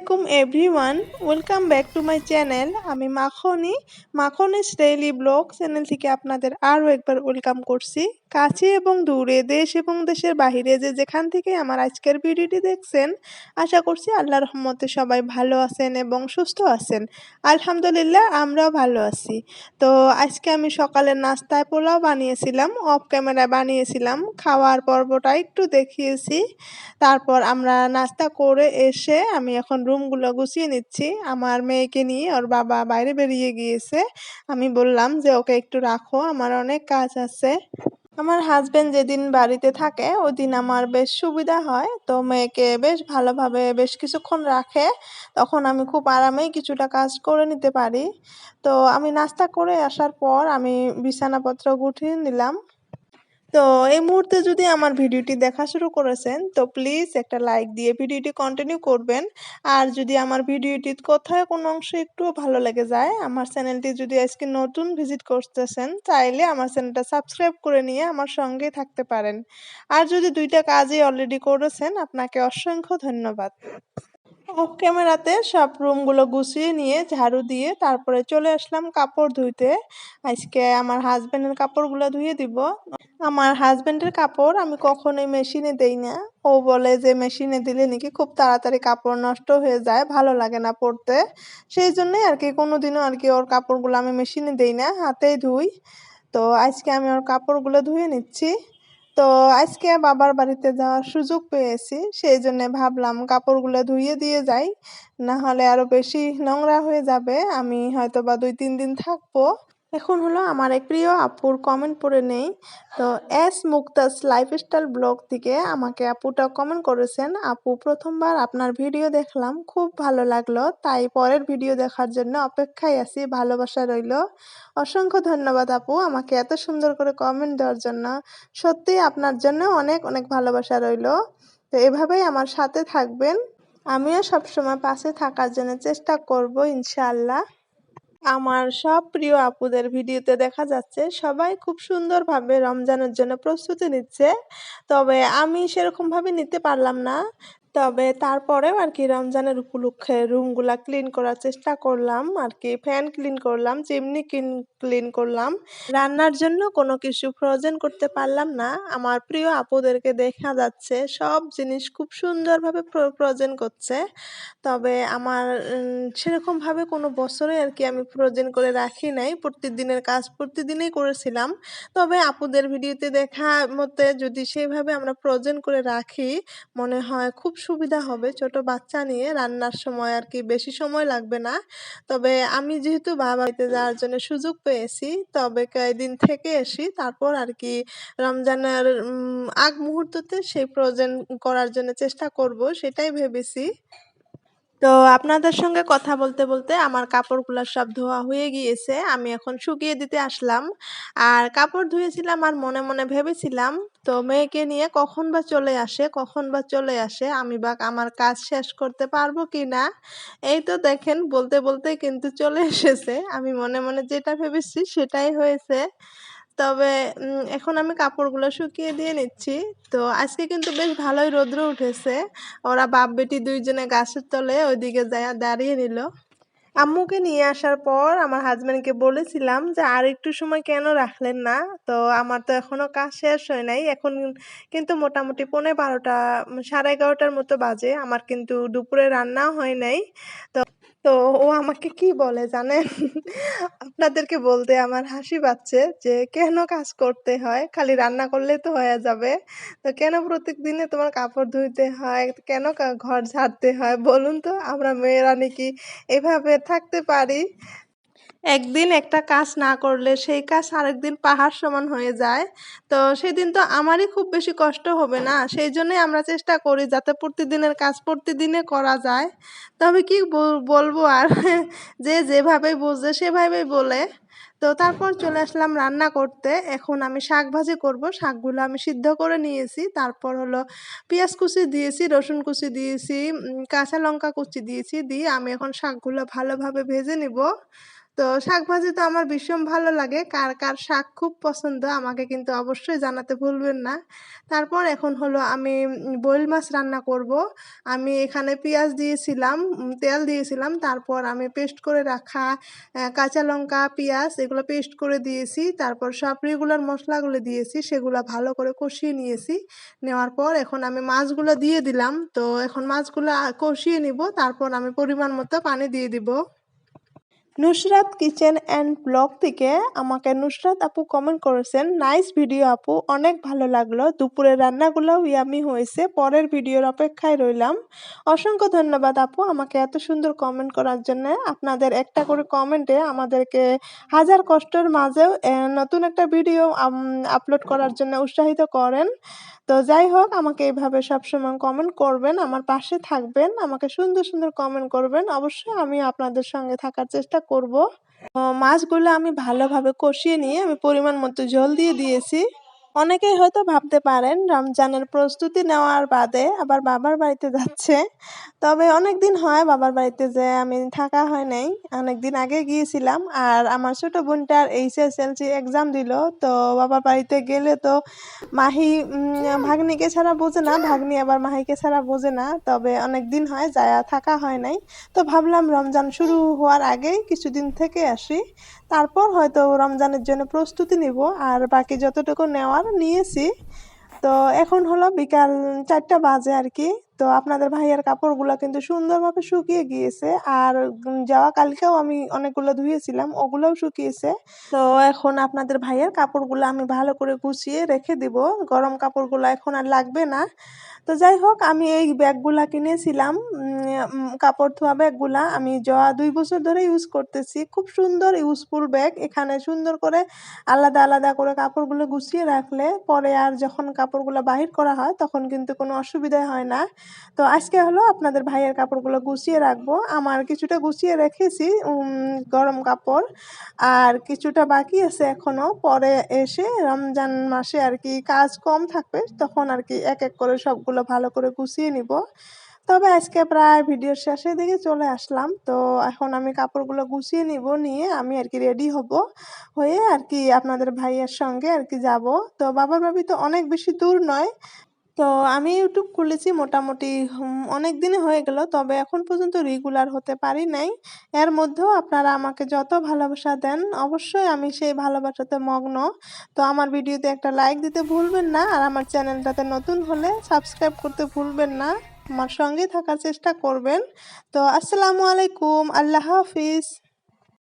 আলাইকুম everyone, welcome back to my channel. আমি মাখনিস daily blog channel থেকে আপনাদের আরও একবার ওয়েলকাম করছি। কাছে এবং দূরে, দেশ এবং দেশের বাহিরে যেখান থেকে আমার আজকের ভিডিওটি দেখছেন, আশা করছি আল্লাহর রহমতে সবাই ভালো আছেন এবং সুস্থ আছেন। আলহামদুলিল্লাহ, আমরাও ভালো আছি। তো আজকে আমি সকালের নাস্তায় পোলাও বানিয়েছিলাম, অফ ক্যামেরায় বানিয়েছিলাম, খাওয়ার পর্বটা একটু দেখিয়েছি। তারপর আমরা নাস্তা করে এসে আমি এখন রুমগুলো গুছিয়ে নিচ্ছি। আমার মেয়েকে নিয়ে ওর বাবা বাইরে বেরিয়ে গিয়েছে। আমি বললাম যে ওকে একটু রাখো, আমার অনেক কাজ আছে। আমার হাজবেন্ড যেদিন বাড়িতে থাকে ওদিন আমার বেশ সুবিধা হয়, তো মেয়েকে বেশ ভালোভাবে বেশ কিছুক্ষণ রাখে, তখন আমি খুব আরামেই কিছুটা কাজ করে নিতে পারি। তো আমি নাস্তা করে আসার পর আমি বিছানাপত্র গুছিয়ে নিলাম। তো এই মুহূর্তে যদি আমার ভিডিওটি দেখা শুরু করেছেন তো প্লিজ একটা লাইক দিয়ে ভিডিওটি কন্টিনিউ করবেন। আর যদি আমার ভিডিওটি কোথায় কোনো অংশ একটু ভালো লেগে যায়, আমার চ্যানেলটি যদি আজকে নতুন ভিজিট করতেছেন, চাইলে আমার চ্যানেলটা সাবস্ক্রাইব করে নিয়ে আমার সঙ্গেই থাকতে পারেন। আর যদি দুইটা কাজই অলরেডি করেছেন, আপনাকে অসংখ্য ধন্যবাদ। অফ ক্যামেরাতে সব রুমগুলো গুছিয়ে নিয়ে ঝাড়ু দিয়ে তারপরে চলে আসলাম কাপড় ধুইতে। আজকে আমার হাজবেন্ডের কাপড়গুলো ধুয়ে দিব। আমার হাজবেন্ডের কাপড় আমি কখনোই মেশিনে দেই না। ও বলে যে মেশিনে দিলে নাকি খুব তাড়াতাড়ি কাপড় নষ্ট হয়ে যায়, ভালো লাগে না পরতে। সেই জন্যই আর কি কোনোদিনও আর কি ওর কাপড়গুলো আমি মেশিনে দেই না, হাতেই ধুই। তো আজকে আমি ওর কাপড়গুলো ধুয়ে নিচ্ছি। তো আজকে বাবার বাড়িতে যাওয়ার সুযোগ পেয়েছি, সেই জন্য ভাবলাম কাপড়গুলো ধুয়ে দিয়ে যাই, না হলে আরো বেশি নোংরা হয়ে যাবে। আমি হয়তো বা 2-3 দিন থাকবো। এখন হলো আমার এক প্রিয় আপুর কমেন্ট পড়ে নেই। তো এস মুক্তাস লাইফস্টাইল ব্লগ থেকে আমাকে আপুটা কমেন্ট করেছেন, আপু প্রথমবার আপনার ভিডিও দেখলাম, খুব ভালো লাগলো, তাই পরের ভিডিও দেখার জন্য অপেক্ষায় আছি, ভালোবাসা রইল। অসংখ্য ধন্যবাদ আপু আমাকে এত সুন্দর করে কমেন্ট দেওয়ার জন্য। সত্যি আপনার জন্য অনেক অনেক ভালোবাসা রইল। তো এভাবেই আমার সাথে থাকবেন, আমিও সবসময় পাশে থাকার জন্য চেষ্টা করব ইনশাআল্লাহ। আমার সব প্রিয় আপুদের ভিডিওতে দেখা যাচ্ছে সবাই খুব সুন্দরভাবে রমজানের জন্য প্রস্তুতি নিচ্ছে, তবে আমি সেরকমভাবে নিতে পারলাম না। তবে তারপরেও আর কি রমজানের উপলক্ষে রুমগুলা ক্লিন করার চেষ্টা করলাম, আর কি ফ্যান ক্লিন করলাম, চিমনি ক্লিন করলাম। রান্নার জন্য কোনো কিছু ফ্রোজেন করতে পারলাম না। আমার প্রিয় আপুদেরকে দেখা যাচ্ছে সব জিনিস খুব সুন্দরভাবে ফ্রোজেন করছে, তবে আমার সেরকমভাবে কোনো বছরে আর কি আমি ফ্রোজেন করে রাখি নাই। প্রতিদিনের কাজ প্রতিদিনই করেছিলাম। তবে আপুদের ভিডিওতে দেখা মতে যদি সেভাবে আমরা ফ্রোজেন করে রাখি, মনে হয় খুব সুবিধা হবে ছোট বাচ্চা নিয়ে রান্নার সময় আর কি বেশি সময় লাগবে না। তবে আমি যেহেতু বাবা বাড়িতে যাওয়ার জন্য সুযোগ পেয়েছি, তবে কয়েকদিন থেকে আসি, তারপর আর কি রমজানের আগ মুহূর্ততে সেই ফ্রোজেন করার জন্য চেষ্টা করব, সেটাই ভেবেছি। তো আপনাদের সঙ্গে কথা বলতে বলতে আমার কাপড়গুলো সব ধোয়া হয়ে গিয়েছে, আমি এখন শুকিয়ে দিতে আসলাম। আর কাপড় ধুয়েছিলাম আর মনে মনে ভেবেছিলাম, তো মেয়েকে নিয়ে কখন বা চলে আসে, আমি বা আমার কাজ শেষ করতে পারবো কিনা। এই তো দেখেন বলতে বলতে কিন্তু চলে এসেছে, আমি মনে মনে যেটা ভেবেছি সেটাই হয়েছে। তবে এখন আমি কাপড়গুলো শুকিয়ে দিয়ে নিচ্ছি। তো আজকে কিন্তু বেশ ভালোই রৌদ্র উঠেছে। ওরা বাপ বেটি দুইজনে গাছের তলে ওইদিকে যাইয়া দাঁড়িয়ে নিল। আম্মুকে নিয়ে আসার পর আমার হাজবেন্ডকে বলেছিলাম যে আর একটু সময় কেন রাখলেন না। তো আমার তো এখনো কাজ শেষ হয় নাই, এখন কিন্তু মোটামুটি 11:30 11:30 মতো বাজে, আমার কিন্তু দুপুরে রান্নাও হয় নাই। তো তো ও আমাকে কি বলে জানেন? আপনাদেরকে বলতে আমার হাসি পাচ্ছে যে কেন কাজ করতে হয়, খালি রান্না করলে তো হয়ে যাবে, তো কেন প্রত্যেকদিনে তোমার কাপড় ধুইতে হয়, কেন ঘর ঝাড়তে হয় বলুন তো, আমরা মেয়েরা নাকি এভাবে থাকতে পারি? একদিন একটা কাজ না করলে সেই কাজ আরেকদিন পাহাড় সমান হয়ে যায়। তো সেদিন তো আমারই খুব বেশি কষ্ট হবে না, সেই জন্যই আমরা চেষ্টা করি যাতে প্রতিদিনের কাজ প্রতিদিনে করা যায়। তবে কি বলবো আর যে যেভাবে বুঝে সেভাবেই বলে। তো তারপর চলে আসলাম রান্না করতে। এখন আমি শাক ভাজি করব, শাকগুলো আমি সিদ্ধ করে নিয়েছি, তারপর হলো পেঁয়াজ কুচি দিয়েছি, রসুন কুচি দিয়েছি, কাঁচা লঙ্কা কুচি দিয়েছি, দিয়ে আমি এখন শাকগুলো ভালোভাবে ভেজে নিব। তো শাক ভাজি তো আমার ভীষণ ভালো লাগে। কার, কার শাক খুব পছন্দ আমাকে কিন্তু অবশ্যই জানাতে ভুলবেন না। তারপর এখন হলো আমি বোয়াল মাছ রান্না করব। আমি এখানে পেঁয়াজ দিয়েছিলাম, তেল দিয়েছিলাম। তারপর আমি পেস্ট করে রাখা কাঁচা লঙ্কা, পেঁয়াজ এগুলো পেস্ট করে দিয়েছি। তারপর সব রেগুলার মসলাগুলো দিয়েছি, সেগুলা ভালো করে কষিয়ে নিয়েছি। নেওয়ার পর এখন আমি মাছগুলো দিয়ে দিলাম। তো এখন মাছগুলো কষিয়ে নিব। তারপর আমি পরিমাণ মতো পানি দিয়ে দিব। নুসরাত কিচেন অ্যান্ড ব্লগ থেকে আমাকে নুসরাত আপু কমেন্ট করেছেন, নাইস ভিডিও আপু, অনেক ভালো লাগলো, দুপুরের রান্নাগুলোও ইয়ামি হয়েছে, পরের ভিডিওর অপেক্ষায় রইলাম। অসংখ্য ধন্যবাদ আপু আমাকে এত সুন্দর কমেন্ট করার জন্য। আপনাদের একটা করে কমেন্টে আমাদেরকে হাজার কষ্টের মাঝেও নতুন একটা ভিডিও আপলোড করার জন্য উৎসাহিত করেন। তো যাই হোক, আমাকে এইভাবে সবসময় কমেন্ট করবেন, আমার পাশে থাকবেন, আমাকে সুন্দর সুন্দর কমেন্ট করবেন, অবশ্যই আমি আপনাদের সঙ্গে থাকার চেষ্টা করব। মাছগুলো আমি ভালোভাবে কষিয়ে নিয়ে আমি পরিমাণ মতো ঝোল দিয়ে দিয়েছি। অনেকেই হয়তো ভাবতে পারেন রমজানের প্রস্তুতি নেওয়ার বাদে আবার বাবার বাড়িতে যাচ্ছে। তবে অনেকদিন হয় বাবার বাড়িতে যে আমি থাকা হয় নাই। অনেকদিন আগে গিয়েছিলাম। আর আমার ছোট বোনটার HSLC এক্সাম দিল। তো বাবার বাড়িতে গেলে তো মাহি ভাগ্নিকে ছাড়া বোঝে না, ভাগ্নি আবার মাহিকে ছাড়া বোঝে না। তবে অনেকদিন হয় যায়া থাকা হয় নাই। তো ভাবলাম রমজান শুরু হওয়ার আগেই কিছুদিন থেকে আসি। তারপর হয়তো রমজানের জন্য প্রস্তুতি নিব। আর বাকি যতটুকু নেওয়ার নিয়েছি। তো এখন হলো বিকাল 4টা বাজে আর কি। তো আপনাদের ভাইয়ার কাপড়গুলো কিন্তু সুন্দরভাবে শুকিয়ে গিয়েছে। আর যাওয়া কালকেও আমি অনেকগুলো ধুয়েছিলাম, ওগুলোও শুকিয়েছে। তো এখন আপনাদের ভাইয়ার কাপড়গুলো আমি ভালো করে গুছিয়ে রেখে দিব। গরম কাপড়গুলো এখন আর লাগবে না। তো যাই হোক, আমি এই ব্যাগগুলা কিনেছিলাম, কাপড় ধোয়া ব্যাগগুলা আমি 2 বছর ধরে ইউজ করতেছি। খুব সুন্দর ইউজফুল ব্যাগ। এখানে সুন্দর করে আলাদা আলাদা করে কাপড়গুলো গুছিয়ে রাখলে পরে আর যখন কাপড়গুলো বাহির করা হয় তখন কিন্তু কোনো অসুবিধা হয় না। তো আজকে হলো আপনাদের ভাইয়ের কাপড়গুলো গুছিয়ে রাখবো। আমার কিছুটা গুছিয়ে রেখেছি গরম কাপড়, আর কিছুটা বাকি আছে এখনো। পরে এসে রমজান মাসে আর কি কাজ কম থাকবে, তখন আর কি এক এক করে সবগুলো ভালো করে গুছিয়ে নিব। তবে আজকে প্রায় ভিডিওর শেষের দিকে চলে আসলাম। তো এখন আমি কাপড়গুলো গুছিয়ে নিব, নিয়ে আমি আর কি রেডি হব, হয়ে আর কি আপনাদের ভাইয়ের সঙ্গে আর কি যাব। তো বাবার বাড়ি তো অনেক বেশি দূর নয়। তো আমি ইউটিউব খুলেছি মোটামুটি অনেক দিনই হয়ে গেল, তবে এখন পর্যন্ত রেগুলার হতে পারি নাই। এর মধ্যেও আপনারা আমাকে যত ভালোবাসা দেন, অবশ্যই আমি সেই ভালোবাসাতে মগ্ন। তো আমার ভিডিওতে একটা লাইক দিতে ভুলবেন না, আর আমার চ্যানেলটাতে নতুন হলে সাবস্ক্রাইব করতে ভুলবেন না। আমার সঙ্গে থাকার চেষ্টা করবেন। তো আসসালামু আলাইকুম, আল্লাহ হাফিজ।